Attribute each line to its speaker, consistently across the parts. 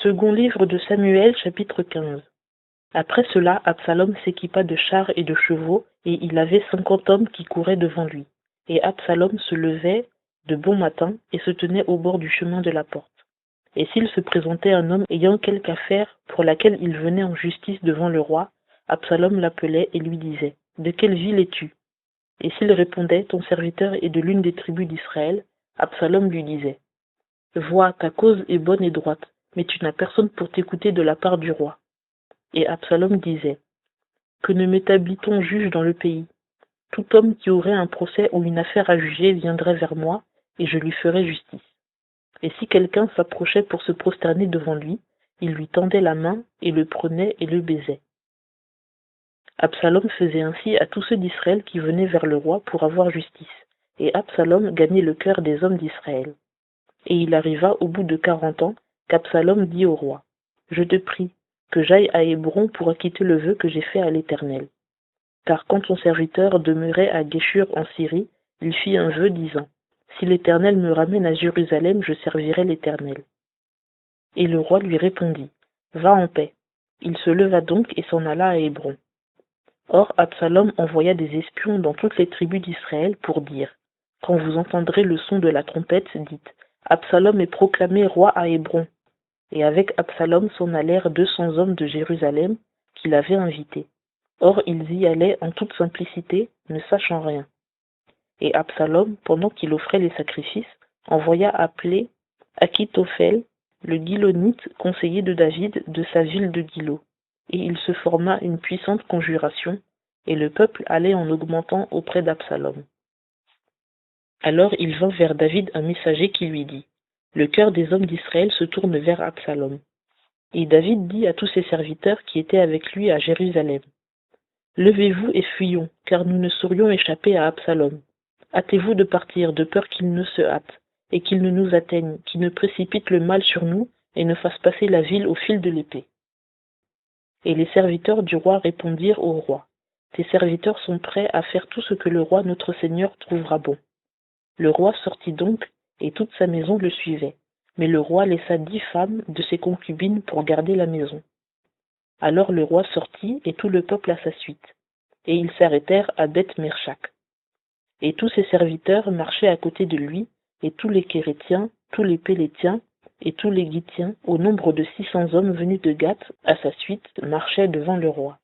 Speaker 1: Second livre de Samuel, chapitre 15. Après cela, Absalom s'équipa de chars et de chevaux, et il avait 50 hommes qui couraient devant lui. Et Absalom se levait de bon matin et se tenait au bord du chemin de la porte. Et s'il se présentait un homme ayant quelque affaire pour laquelle il venait en justice devant le roi, Absalom l'appelait et lui disait : « De quelle ville es-tu ? » Et s'il répondait : « Ton serviteur est de l'une des tribus d'Israël », Absalom lui disait : « Vois, ta cause est bonne et droite, mais tu n'as personne pour t'écouter de la part du roi. » Et Absalom disait : « Que ne m'établit-on juge dans le pays ? Tout homme qui aurait un procès ou une affaire à juger viendrait vers moi, et je lui ferais justice. Et si quelqu'un s'approchait pour se prosterner devant lui, il lui tendait la main, et le prenait et le baisait. » Absalom faisait ainsi à tous ceux d'Israël qui venaient vers le roi pour avoir justice, et Absalom gagnait le cœur des hommes d'Israël. Et il arriva au bout de 40 ans qu'Absalom dit au roi : « Je te prie que j'aille à Hébron pour acquitter le vœu que j'ai fait à l'Éternel. Car quand ton serviteur demeurait à Guéshur en Syrie, il fit un vœu disant : Si l'Éternel me ramène à Jérusalem, je servirai l'Éternel. Et le roi lui répondit : Va en paix. Il se leva donc et s'en alla à Hébron. Or Absalom envoya des espions dans toutes les tribus d'Israël pour dire : Quand vous entendrez le son de la trompette, dites : Absalom est proclamé roi à Hébron. Et avec Absalom s'en allèrent 200 hommes de Jérusalem qu'il avait invités. Or ils y allaient en toute simplicité, ne sachant rien. Et Absalom, pendant qu'il offrait les sacrifices, envoya appeler Achitophel, le Gilonite, conseiller de David, de sa ville de Gilo. Et il se forma une puissante conjuration, et le peuple allait en augmentant auprès d'Absalom. Alors il vint vers David un messager qui lui dit : Le cœur des hommes d'Israël se tourne vers Absalom. Et David dit à tous ses serviteurs qui étaient avec lui à Jérusalem : Levez-vous et fuyons, car nous ne saurions échapper à Absalom. Hâtez-vous de partir, de peur qu'il ne se hâte, et qu'il ne nous atteigne, qu'il ne précipite le mal sur nous, et ne fasse passer la ville au fil de l'épée. Et les serviteurs du roi répondirent au roi : Tes serviteurs sont prêts à faire tout ce que le roi notre Seigneur trouvera bon. Le roi sortit donc, et toute sa maison le suivait. Mais le roi laissa 10 femmes de ses concubines pour garder la maison. Alors le roi sortit, et tout le peuple à sa suite. Et ils s'arrêtèrent à Beth-Mershak. Et tous ses serviteurs marchaient à côté de lui, et tous les Kérétiens, tous les Pélétiens, et tous les Gittiens, au nombre de 600 hommes venus de Gath, à sa suite, marchaient devant le roi.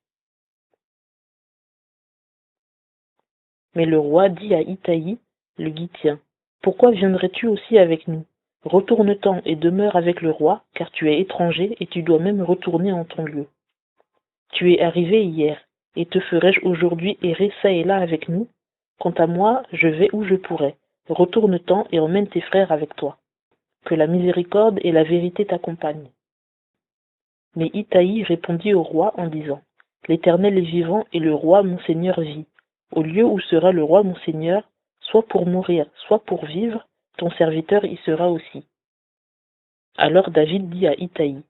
Speaker 1: Mais le roi dit à Itaï, le Gittien : Pourquoi viendrais-tu aussi avec nous ? Retourne-t'en et demeure avec le roi, car tu es étranger et tu dois même retourner en ton lieu. Tu es arrivé hier, et te ferai-je aujourd'hui errer çà et là avec nous ? Quant à moi, je vais où je pourrai. Retourne-t'en et emmène tes frères avec toi. Que la miséricorde et la vérité t'accompagnent. Mais Itaï répondit au roi en disant : L'Éternel est vivant et le roi mon seigneur vit. Au lieu où sera le roi mon seigneur, soit pour mourir, soit pour vivre, ton serviteur y sera aussi. Alors David dit à Itaï :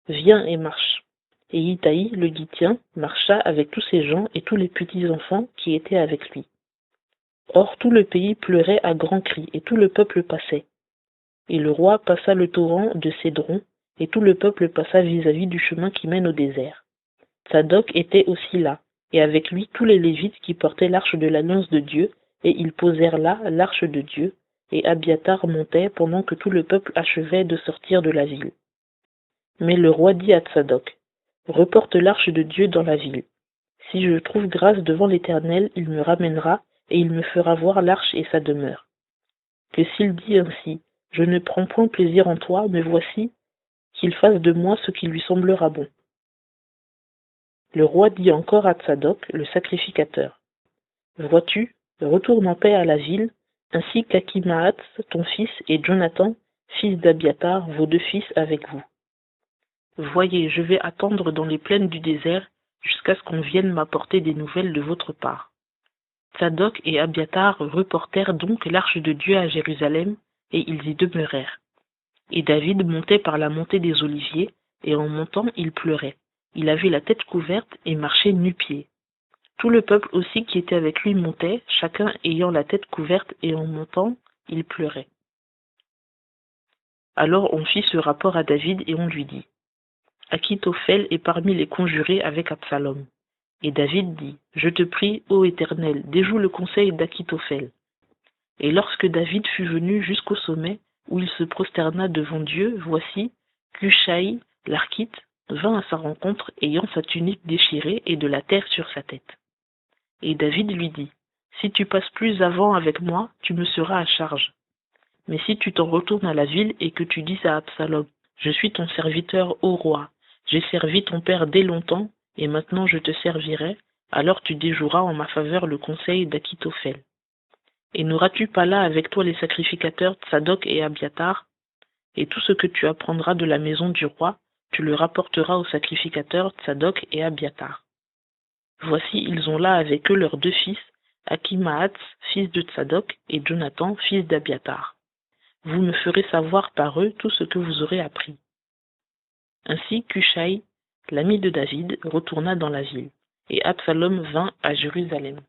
Speaker 1: Viens et marche. Et Itaï, le Gittien, marcha avec tous ses gens et tous les petits-enfants qui étaient avec lui. Or tout le pays pleurait à grands cris, et tout le peuple passait. Et le roi passa le torrent de Cédron, et tout le peuple passa vis-à-vis du chemin qui mène au désert. Tsadok était aussi là, et avec lui tous les Lévites qui portaient l'arche de l'alliance de Dieu, et ils posèrent là l'arche de Dieu, et Abiathar montait pendant que tout le peuple achevait de sortir de la ville. Mais le roi dit à Tsadok : Reporte l'arche de Dieu dans la ville. Si je trouve grâce devant l'Éternel, il me ramènera, et il me fera voir l'arche et sa demeure. Que s'il dit ainsi : Je ne prends point plaisir en toi, mais voici, qu'il fasse de moi ce qui lui semblera bon. Le roi dit encore à Tsadok, le sacrificateur : Vois-tu, retourne en paix à la ville, ainsi qu'Akhimaats, ton fils, et Jonathan, fils d'Abiathar, vos 2 fils avec vous. Voyez, je vais attendre dans les plaines du désert, jusqu'à ce qu'on vienne m'apporter des nouvelles de votre part. Tsadok et Abiathar reportèrent donc l'arche de Dieu à Jérusalem, et ils y demeurèrent. Et David montait par la montée des Oliviers, et en montant il pleurait. Il avait la tête couverte et marchait nu-pieds. Tout le peuple aussi qui était avec lui montait, chacun ayant la tête couverte, et en montant, il pleurait. Alors on fit ce rapport à David et on lui dit : Achitophel est parmi les conjurés avec Absalom. Et David dit, « Je te prie, ô Éternel, déjoue le conseil d'Achitophel. » Et lorsque David fut venu jusqu'au sommet, où il se prosterna devant Dieu, voici, Cushai, l'Archite, vint à sa rencontre, ayant sa tunique déchirée et de la terre sur sa tête. Et David lui dit, « Si tu passes plus avant avec moi, tu me seras à charge. Mais si tu t'en retournes à la ville et que tu dis à Absalom, « Je suis ton serviteur, ô roi, j'ai servi ton père dès longtemps, et maintenant je te servirai, alors tu déjoueras en ma faveur le conseil d'Achitophel. Et n'auras-tu pas là avec toi les sacrificateurs Tsadok et Abiatar, et tout ce que tu apprendras de la maison du roi, tu le rapporteras aux sacrificateurs Tsadok et Abiatar. Voici, ils ont là avec eux leurs deux fils, Akimahatz, fils de Tsadok, et Jonathan, fils d'Abiatar. Vous me ferez savoir par eux tout ce que vous aurez appris. » Ainsi Cushai, l'ami de David, retourna dans la ville, et Absalom vint à Jérusalem.